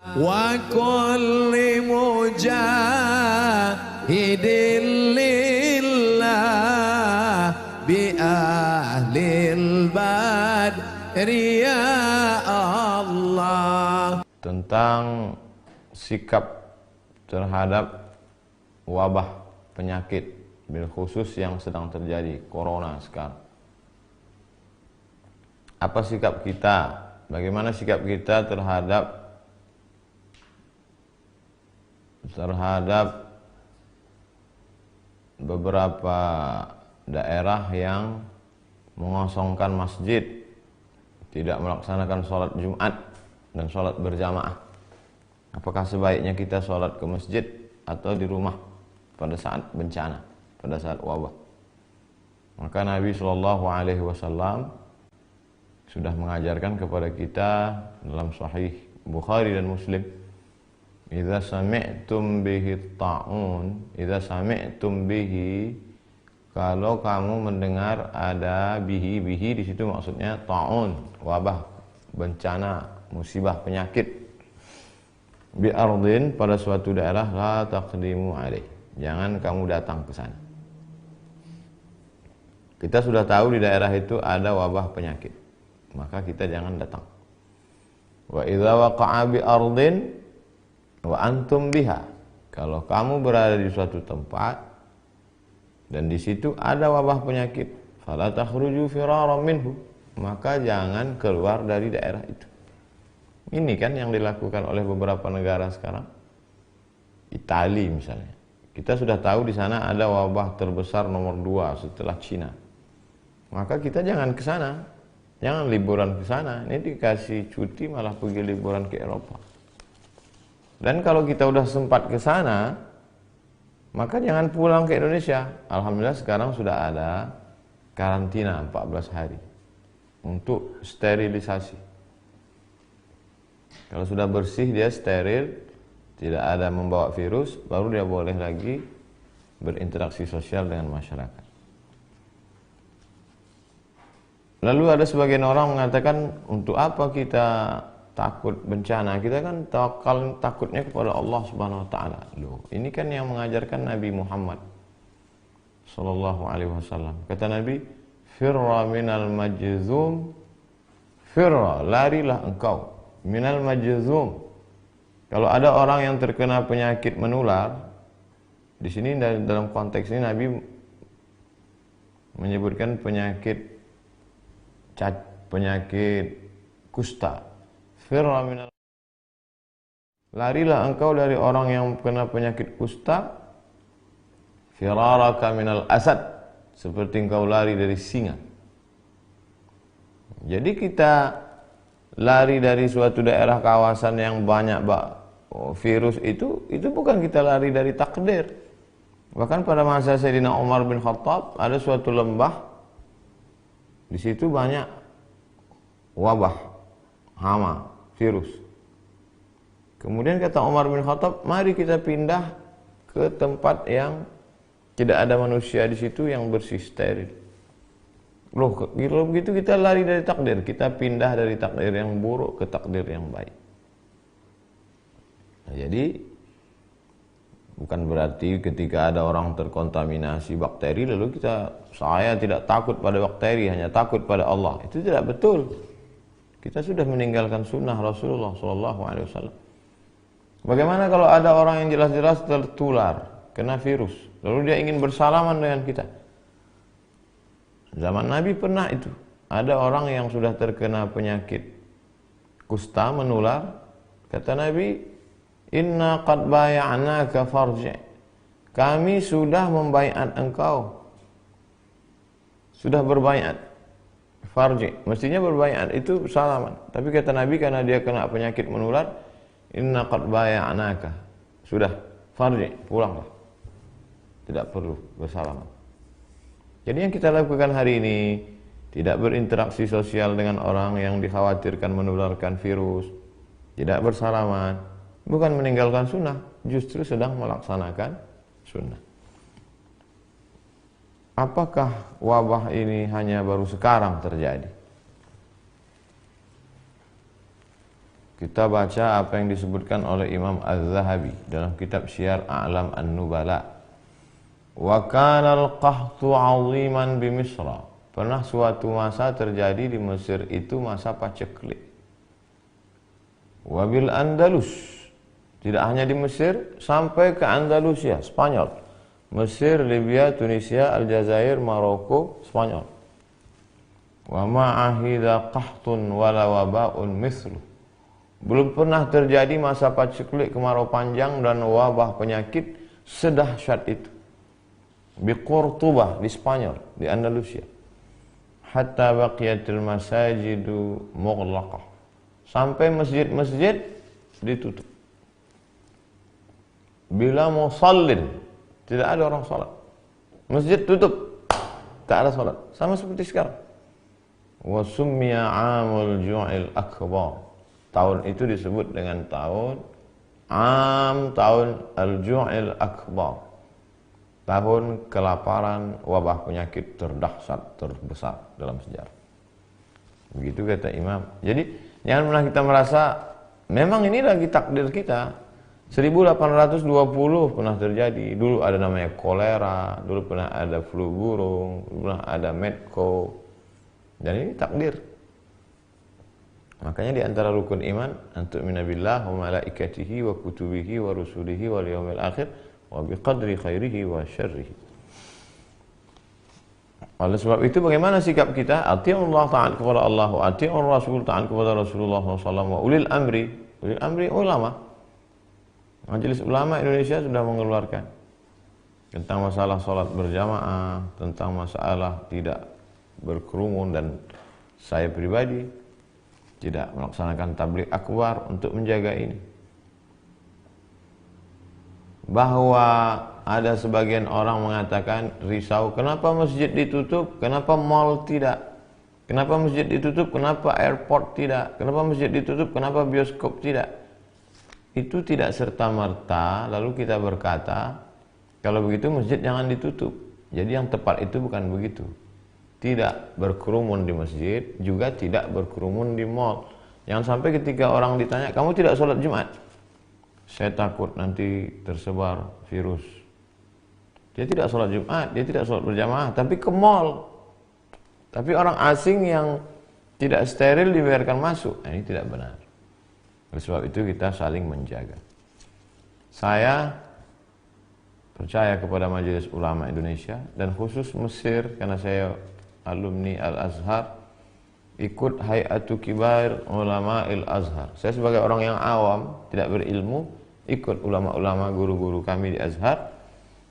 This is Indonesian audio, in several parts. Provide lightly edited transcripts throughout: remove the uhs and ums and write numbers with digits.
wa kulli mujahidin lillah bi ahlil badri ya Allah. Tentang sikap terhadap wabah penyakit bil khusus yang sedang terjadi, corona sekarang. Apa sikap kita? Bagaimana sikap kita terhadap beberapa daerah yang mengosongkan masjid, tidak melaksanakan sholat Jumat dan sholat berjamaah? Apakah sebaiknya kita sholat ke masjid atau di rumah pada saat bencana, pada saat wabah? Maka Nabi SAW sudah mengajarkan kepada kita dalam Sahih Bukhari dan Muslim, idza sami'tum bihi ta'un, idza sami'tum bihi, kalau kamu mendengar ada bihi di situ maksudnya ta'un, wabah, bencana, musibah, penyakit, bi ardin, pada suatu daerah, la taqdimu alaih, jangan kamu datang ke sana. Kita sudah tahu di daerah itu ada wabah penyakit, maka kita jangan datang. Wa idza waqa'a bi ardin wa antum biha, kalau kamu berada di suatu tempat dan di situ ada wabah penyakit, fala takhruju firaran minhu, maka jangan keluar dari daerah itu. Ini kan yang dilakukan oleh beberapa negara sekarang. Italia misalnya, kita sudah tahu di sana ada wabah terbesar nomor 2 setelah Cina, maka kita jangan ke sana, jangan liburan ke sana. Ini dikasih cuti malah pergi liburan ke Eropa. Dan kalau kita udah sempat ke sana, maka jangan pulang ke Indonesia. Alhamdulillah sekarang sudah ada karantina 14 hari untuk sterilisasi. Kalau sudah bersih, dia steril, tidak ada membawa virus, baru dia boleh lagi berinteraksi sosial dengan masyarakat. Lalu ada sebagian orang mengatakan, untuk apa kita takut bencana? Kita kan takutnya kepada Allah Subhanahu wa taala. Loh, ini kan yang mengajarkan Nabi Muhammad sallallahu alaihi wasallam. Kata Nabi, firra minal majzum, firra, larilah engkau, minal majzum. Kalau ada orang yang terkena penyakit menular, di sini dalam konteks ini Nabi menyebutkan penyakit kusta. Firra minal, larilah engkau dari orang yang kena penyakit kusta, firaraka minal asad, seperti engkau lari dari singa. Jadi kita lari dari suatu daerah kawasan yang banyak virus itu bukan kita lari dari takdir. Bahkan pada masa Sayyidina Umar bin Khattab ada suatu lembah, di situ banyak wabah, hama, virus. Kemudian kata Umar bin Khattab, mari kita pindah ke tempat yang tidak ada manusia di situ, yang bersih, steril. Loh, kalau begitu kita lari dari takdir, kita pindah dari takdir yang buruk ke takdir yang baik. Nah, jadi bukan berarti ketika ada orang terkontaminasi bakteri lalu saya tidak takut pada bakteri, hanya takut pada Allah. Itu tidak betul. Kita sudah meninggalkan sunnah Rasulullah SAW. Bagaimana kalau ada orang yang jelas-jelas tertular, kena virus, lalu dia ingin bersalaman dengan kita? Zaman Nabi pernah itu. Ada orang yang sudah terkena penyakit kusta menular. Kata Nabi, inna qad bay'anaka farji'. Kami sudah membaiat engkau. Sudah berbaiat. Farji, mestinya berbaiat itu salaman. Tapi kata Nabi, karena dia kena penyakit menular, inna qad bay'anaka. Sudah, farji, pulanglah. Tidak perlu bersalaman. Jadi yang kita lakukan hari ini, tidak berinteraksi sosial dengan orang yang dikhawatirkan menularkan virus, tidak bersalaman, bukan meninggalkan sunnah, justru sedang melaksanakan sunnah. Apakah wabah ini hanya baru sekarang terjadi? kita baca apa yang disebutkan oleh Imam Az-Zahabi dalam kitab Syiar A'lam An-Nubala. Wa kana al-qahtu 'aziman bi Misra. Pernah suatu masa terjadi di Mesir itu masa paceklik. Wa bil Andalus. Tidak hanya di Mesir, sampai ke Andalusia, Spanyol. Mesir, Libya, Tunisia, Aljazair, Maroko, Spanyol. Wa ma'ahidha qahtun wala waba'un mithlu. Belum pernah terjadi masa paceklik, kemarau panjang dan wabah penyakit sedahsyat itu. Bi Qurtubah di Spanyol, di Andalusia. Hatta baqiyatil masajidu mughlaqah. Sampai masjid-masjid ditutup. Bila musallin, tidak ada orang salat. Masjid tutup, tak ada salat. Sama seperti sekarang. Wa summiya 'amul ju'il akbar. Tahun itu disebut dengan tahun al-ju'il akbar. Tahun kelaparan, wabah penyakit terdahsyat, terbesar dalam sejarah. Begitu kata Imam. Jadi jangan pernah kita merasa memang ini lagi takdir kita. 1820 pernah terjadi. Dulu ada namanya kolera, dulu pernah ada flu burung, dulu pernah ada medco. Dan ini takdir. Makanya di antara rukun iman antu'mina billah wa malaikatihi wa kutubihi wa rusulihi wal yaumil akhir wa biqadri khairihi wa syarrihi. Oleh sebab itu bagaimana sikap kita? Ati'ullah, taat kepada Allah, wa ati'ur Rasul, taat kepada Rasulullah SAW, wa ulil amri ulama. Majelis Ulama Indonesia sudah mengeluarkan tentang masalah salat berjamaah, tentang masalah tidak berkerumun, dan saya pribadi tidak melaksanakan tabligh akbar untuk menjaga ini. Bahwa ada sebagian orang mengatakan risau, kenapa masjid ditutup, kenapa mall tidak, kenapa masjid ditutup, kenapa airport tidak, kenapa masjid ditutup, kenapa bioskop tidak. Itu tidak serta-merta lalu kita berkata kalau begitu masjid jangan ditutup. Jadi yang tepat itu bukan begitu. Tidak berkerumun di masjid, juga tidak berkerumun di mall. Jangan sampai ketika orang ditanya, kamu tidak sholat Jumat? Saya takut nanti tersebar virus. Dia tidak sholat Jumat, dia tidak sholat berjamaah, tapi ke mall. Tapi orang asing yang tidak steril dibiarkan masuk. Nah, ini tidak benar. Oleh sebab itu kita saling menjaga. Saya percaya kepada Majelis Ulama Indonesia dan khusus Mesir, karena saya alumni Al-Azhar, ikut Hay'atu Kibar Ulama Al-Azhar. Saya sebagai orang yang awam, tidak berilmu, ikut ulama-ulama guru-guru kami di Azhar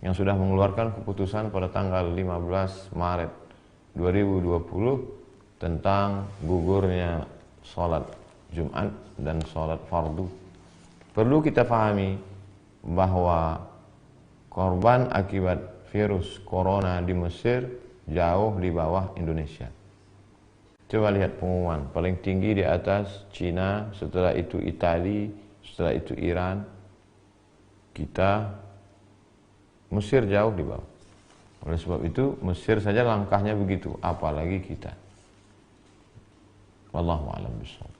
yang sudah mengeluarkan keputusan pada tanggal 15 Maret 2020 tentang gugurnya sholat Jumat dan sholat fardu. Perlu kita pahami bahwa korban akibat virus corona di Mesir jauh di bawah Indonesia. Coba lihat pengumuman, paling tinggi di atas Cina, setelah itu Italia, setelah itu Iran. Kita, Mesir jauh di bawah. Oleh sebab itu Mesir saja langkahnya begitu, apalagi kita. Wallahu a'lam bishawab.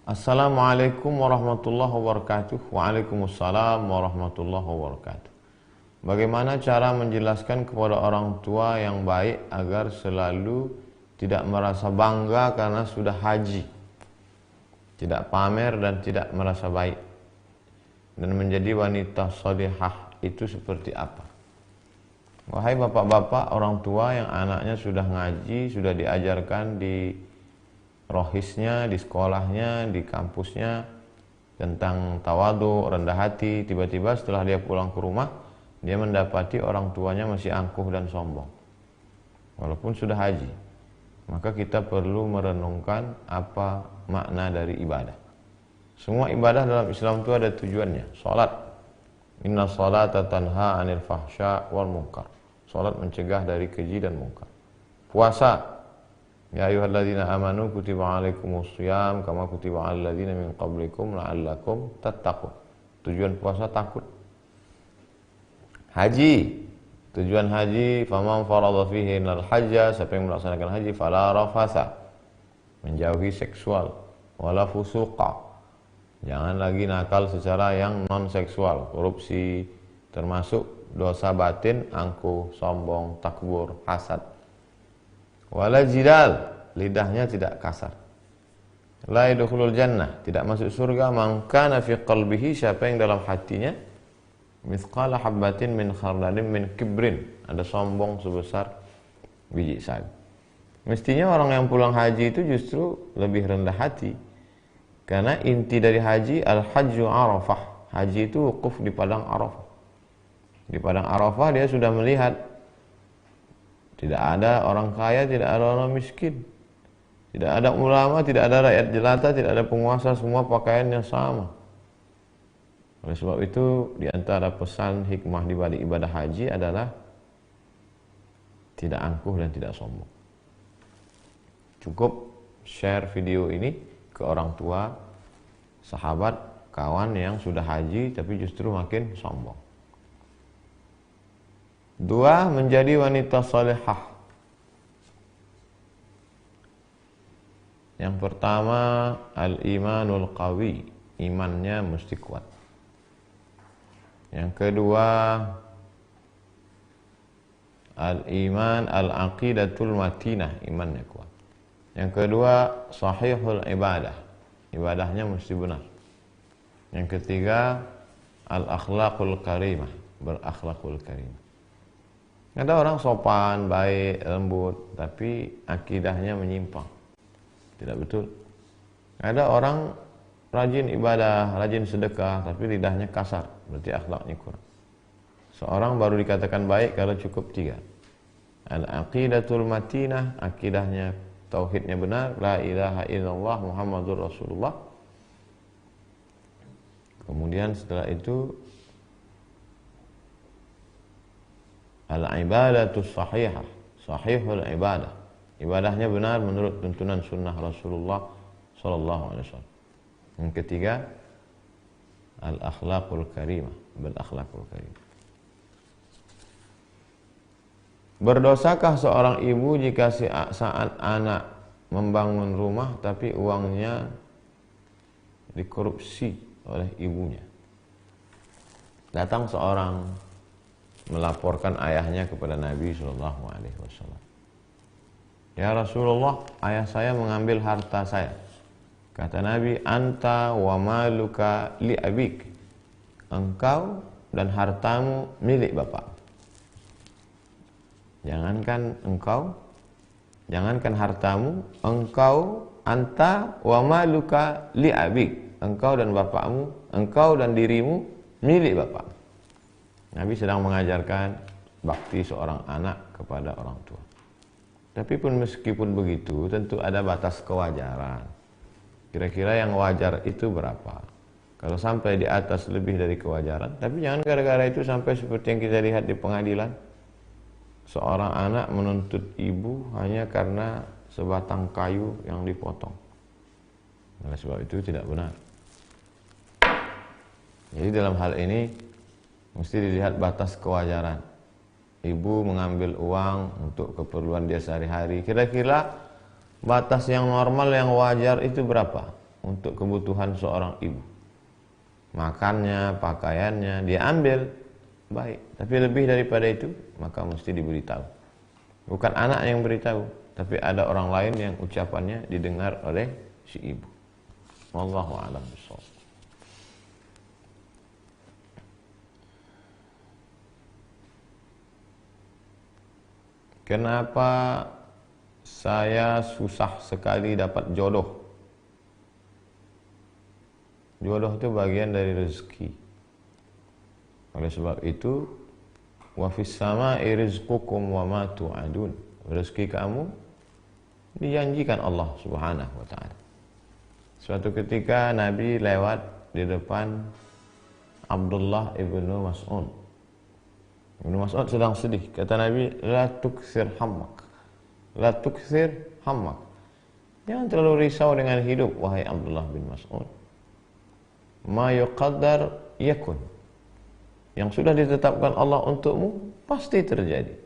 Assalamualaikum warahmatullahi wabarakatuh. Waalaikumsalam warahmatullahi wabarakatuh. Bagaimana cara menjelaskan kepada orang tua yang baik agar selalu tidak merasa bangga karena sudah haji, tidak pamer dan tidak merasa baik, dan menjadi wanita salihah itu seperti apa? Wahai bapak-bapak, orang tua yang anaknya sudah ngaji, sudah diajarkan di rohisnya, di sekolahnya, di kampusnya tentang tawadu, rendah hati, tiba-tiba setelah dia pulang ke rumah, dia mendapati orang tuanya masih angkuh dan sombong walaupun sudah haji. Maka kita perlu merenungkan apa makna dari ibadah. Semua ibadah dalam Islam itu ada tujuannya. Salat, inna salata tanha 'anil fahsya wal munkar. Salat mencegah dari keji dan munkar. Puasa, ya ayyuhalladzina amanu kutiba 'alaikumus shiyam kama kutiba 'alal ladzina min qablikum la'allakum tattaqun. Tujuan puasa takut. Haji, Tujuan haji, faman faradha fihi al hajja, siapa yang melaksanakan haji fala rafasa, menjauhi seksual, wala fusuqa, jangan lagi nakal secara yang non seksual, korupsi, termasuk dosa batin, angkuh, sombong, takbur, hasad. Wala jidal, lidahnya tidak kasar. La yadkhulul jannah, tidak masuk surga man kana fi qalbihi, siapa yang dalam hatinya mithqala habbatin min khardalin min kibrin, ada sombong sebesar biji sawi. Mestinya orang yang pulang haji itu justru lebih rendah hati, karena inti dari haji al-hajju arafah, haji itu wukuf di padang Arafah. Di padang Arafah dia sudah melihat tidak ada orang kaya, tidak ada orang miskin, tidak ada ulama, tidak ada rakyat jelata, tidak ada penguasa, semua pakaiannya sama. Oleh sebab itu, di antara pesan hikmah di balik ibadah haji adalah tidak angkuh dan tidak sombong. Cukup share video ini ke orang tua, sahabat, kawan yang sudah haji tapi justru makin sombong. 2. Menjadi wanita salihah. Yang pertama, al-imanul qawi, imannya mesti kuat. Yang kedua, al-iman al-aqidatul matinah, imannya kuat. Yang kedua, sahihul ibadah, ibadahnya mesti benar. Yang ketiga, al-akhlaqul karimah, berakhlakul karimah. Ada orang sopan, baik, lembut, tapi akidahnya menyimpang, tidak betul. Ada orang rajin ibadah, rajin sedekah, tapi lidahnya kasar, berarti akhlaknya kurang. Seorang baru dikatakan baik kalau cukup 3. Al-aqidatul matinah, akidahnya, tauhidnya benar, la ilaha illallah Muhammadur Rasulullah. Kemudian setelah itu al-ibadatus sahihah, sahihul ibadah, ibadahnya benar menurut tuntunan sunnah Rasulullah sallallahu alaihi wasallam. Yang ketiga, al-akhlaqul karimah, berakhlakul karimah. Berdosakah seorang ibu jika saat anak membangun rumah tapi uangnya dikorupsi oleh ibunya? Datang seorang melaporkan ayahnya kepada Nabi SAW. Ya Rasulullah, ayah saya mengambil harta saya. Kata Nabi, anta wa maluka li abik, engkau dan hartamu milik bapak. Jangankan engkau, jangankan hartamu, engkau, anta wa maluka li abik, engkau dan bapakmu, engkau dan dirimu milik bapak. Nabi sedang mengajarkan bakti seorang anak kepada orang tua. Tapi pun meskipun begitu, tentu ada batas kewajaran. Kira-kira yang wajar itu berapa? Kalau sampai di atas lebih dari kewajaran, tapi jangan gara-gara itu sampai seperti yang kita lihat di pengadilan. Seorang anak menuntut ibu hanya karena sebatang kayu yang dipotong. Oleh sebab itu tidak benar. Jadi dalam hal ini mesti dilihat batas kewajaran. Ibu mengambil uang untuk keperluan dia sehari-hari. Kira-kira batas yang normal, yang wajar itu berapa untuk kebutuhan seorang ibu? Makannya, pakaiannya, dia ambil, baik. Tapi lebih daripada itu, maka mesti diberitahu. Bukan anak yang beritahu, tapi ada orang lain yang ucapannya didengar oleh si ibu. Wallahu a'lam bishawab. Kenapa saya susah sekali dapat jodoh? Jodoh itu bagian dari rezeki. Oleh sebab itu, wa fis sama'i rizqukum wa ma tu'adun. Rezeki kamu dijanjikan Allah Subhanahu wa taala. Suatu ketika Nabi lewat di depan Abdullah ibnu Mas'ud. Ibnu Mas'ud sedang sedih. Kata Nabi, la tukthir hammak. La tukthir hammak. Jangan terlalu risau dengan hidup, wahai Abdullah bin Mas'ud. Ma yuqaddar yakun. yang sudah ditetapkan Allah untukmu pasti terjadi.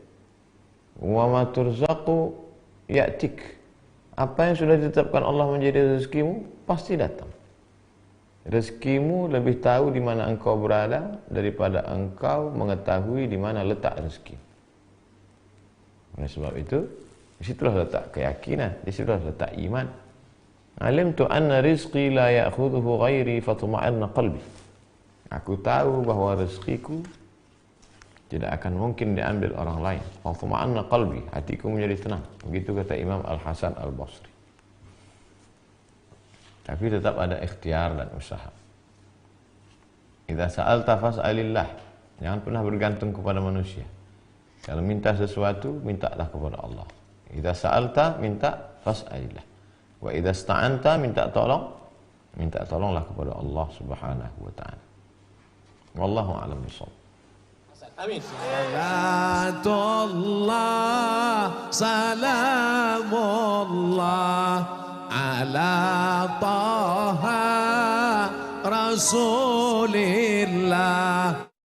Wa ma turzaqu ya'tik. Apa yang sudah ditetapkan Allah menjadi rezekimu pasti datang. Rezekimu lebih tahu di mana engkau berada daripada engkau mengetahui di mana letak rezeki. Oleh sebab itu, disitulah letak keyakinan, disitulah letak iman. Alimtu anna rizqi la ya'khudhuhu ghairi fatuma'anna qalbi. Aku tahu bahwa rezekiku tidak akan mungkin diambil orang lain. Fatuma'anna qalbi, hatiku menjadi tenang. Begitu kata Imam Al-Hasan Al-Basri. Tapi tetap ada ikhtiar dan usaha. Idza sa'alta fas'alillah. Jangan pernah bergantung kepada manusia. Kalau minta sesuatu, mintalah kepada Allah. Idza sa'alta, minta fas'alillah. Wa idza sta'anta, minta tolonglah kepada Allah Subhanahu wa taala. Wallahu a'lam bishawab. Amin. Salatullah, salamullah ala taha rasulillah.